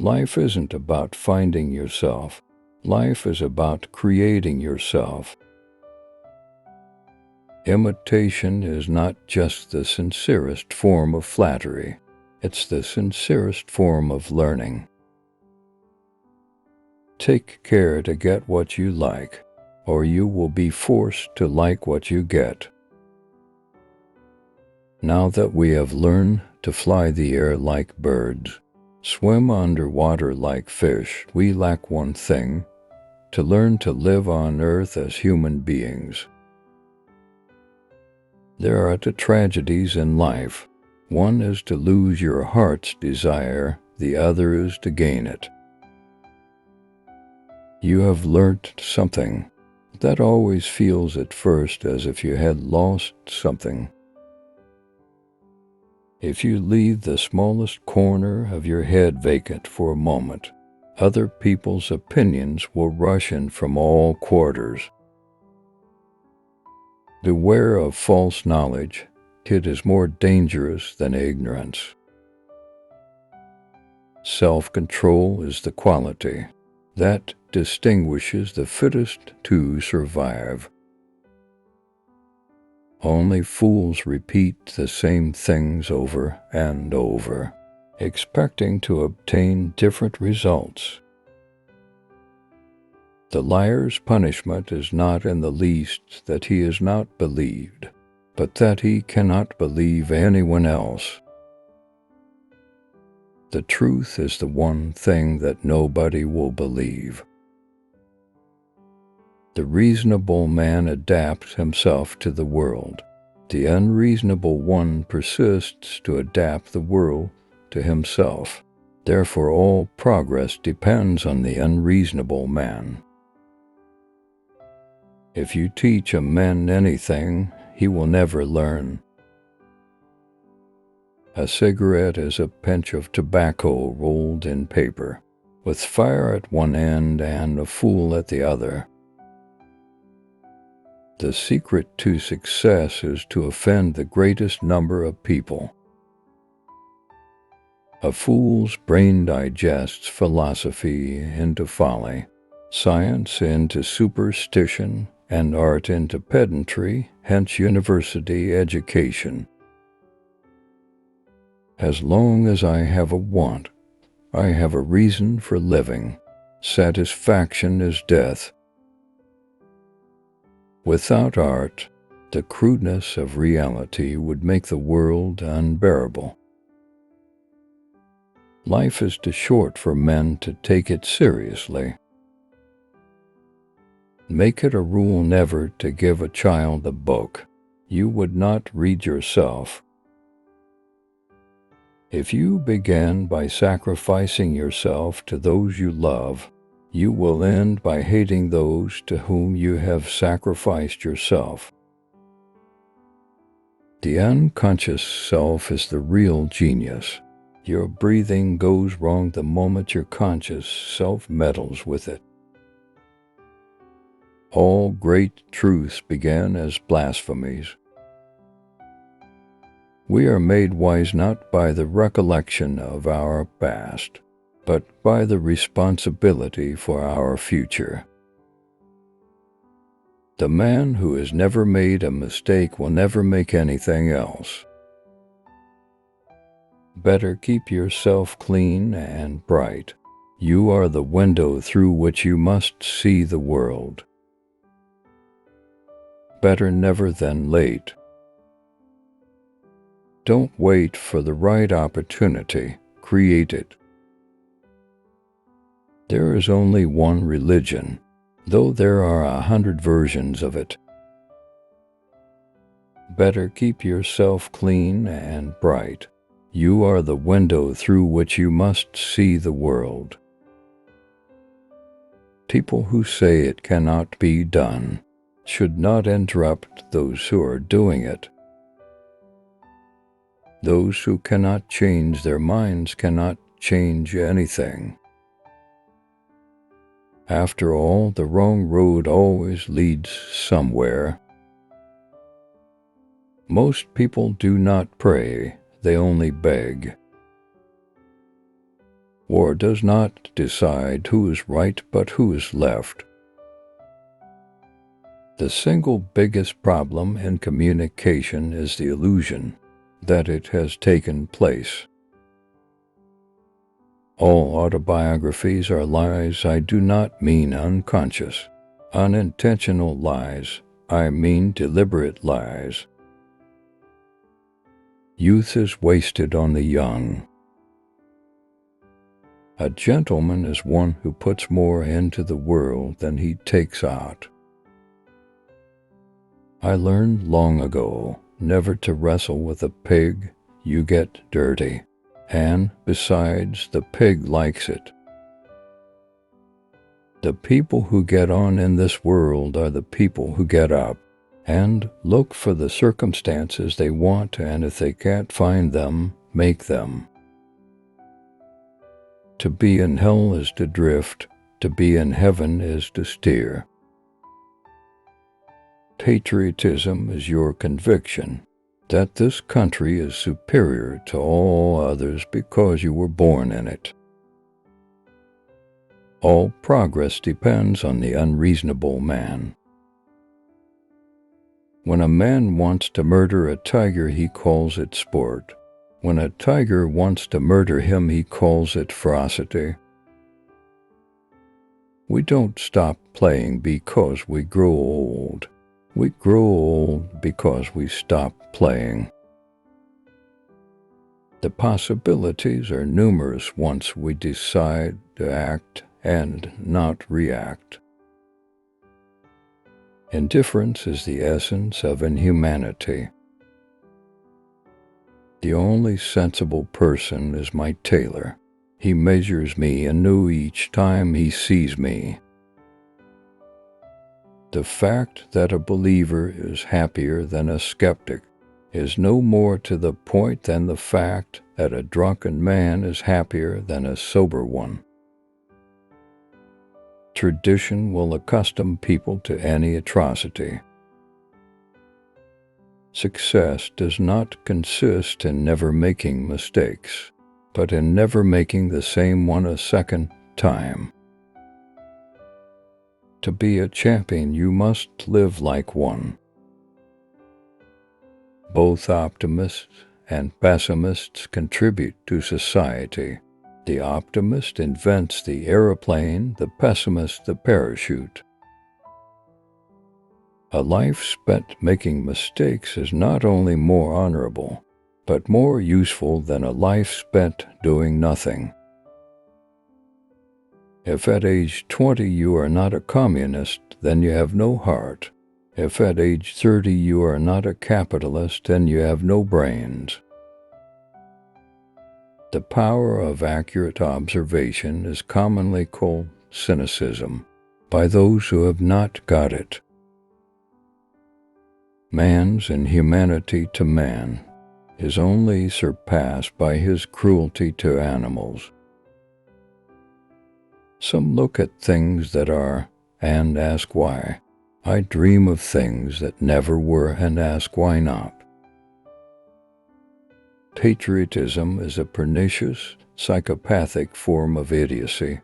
Life isn't about finding yourself. Life is about creating yourself. Imitation is not just the sincerest form of flattery. It's the sincerest form of learning. Take care to get what you like, or you will be forced to like what you get. Now that we have learned to fly the air like birds, swim underwater like fish, we lack one thing: to learn to live on earth as human beings. There are two tragedies in life. One is to lose your heart's desire, the other is to gain it. You have learnt something. That always feels at first as if you had lost something. If you leave the smallest corner of your head vacant for a moment, other people's opinions will rush in from all quarters. Beware of false knowledge. It is more dangerous than ignorance. Self-control is the quality that distinguishes the fittest to survive. Only fools repeat the same things over and over, expecting to obtain different results. The liar's punishment is not in the least that he is not believed, but that he cannot believe anyone else. The truth is the one thing that nobody will believe. The reasonable man adapts himself to the world. The unreasonable one persists to adapt the world to himself. Therefore, all progress depends on the unreasonable man. If you teach a man anything, he will never learn. A cigarette is a pinch of tobacco rolled in paper, with fire at one end and a fool at the other. The secret to success is to offend the greatest number of people. A fool's brain digests philosophy into folly, science into superstition, and art into pedantry, hence university education. As long as I have a want, I have a reason for living. Satisfaction is death. Without art, the crudeness of reality would make the world unbearable. Life is too short for men to take it seriously. Make it a rule never to give a child a book you would not read yourself. If you begin by sacrificing yourself to those you love, you will end by hating those to whom you have sacrificed yourself. The unconscious self is the real genius. Your breathing goes wrong the moment your conscious self meddles with it. All great truths began as blasphemies. We are made wise not by the recollection of our past, but by the responsibility for our future. The man who has never made a mistake will never make anything else. Better keep yourself clean and bright. You are the window through which you must see the world. Better never than late. Don't wait for the right opportunity, create it. There is only one religion, though there are 100 versions of it. Better keep yourself clean and bright. You are the window through which you must see the world. People who say it cannot be done should not interrupt those who are doing it. Those who cannot change their minds cannot change anything. After all, the wrong road always leads somewhere. Most people do not pray, they only beg. War does not decide who is right but who is left. The single biggest problem in communication is the illusion that it has taken place. All autobiographies are lies. I do not mean unconscious, unintentional lies. I mean deliberate lies. Youth is wasted on the young. A gentleman is one who puts more into the world than he takes out. I learned long ago never to wrestle with a pig. You get dirty, and besides, the pig likes it. The people who get on in this world are the people who get up and look for the circumstances they want, and if they can't find them, make them. To be in hell is to drift, to be in heaven is to steer. Patriotism is your conviction that this country is superior to all others because you were born in it. All progress depends on the unreasonable man. When a man wants to murder a tiger, he calls it sport. When a tiger wants to murder him, he calls it ferocity. We don't stop playing because we grow old. We grow old because we stop playing. The possibilities are numerous once we decide to act and not react. Indifference is the essence of inhumanity. The only sensible person is my tailor. He measures me anew each time he sees me. The fact that a believer is happier than a skeptic is no more to the point than the fact that a drunken man is happier than a sober one. Tradition will accustom people to any atrocity. Success does not consist in never making mistakes, but in never making the same one a second time. To be a champion, you must live like one. Both optimists and pessimists contribute to society. The optimist invents the aeroplane, the pessimist the parachute. A life spent making mistakes is not only more honorable, but more useful than a life spent doing nothing. If at age 20 you are not a communist, then you have no heart. If at age 30 you are not a capitalist, then you have no brains. The power of accurate observation is commonly called cynicism by those who have not got it. Man's inhumanity to man is only surpassed by his cruelty to animals. Some look at things that are and ask why. I dream of things that never were and ask why not. Patriotism is a pernicious, psychopathic form of idiocy.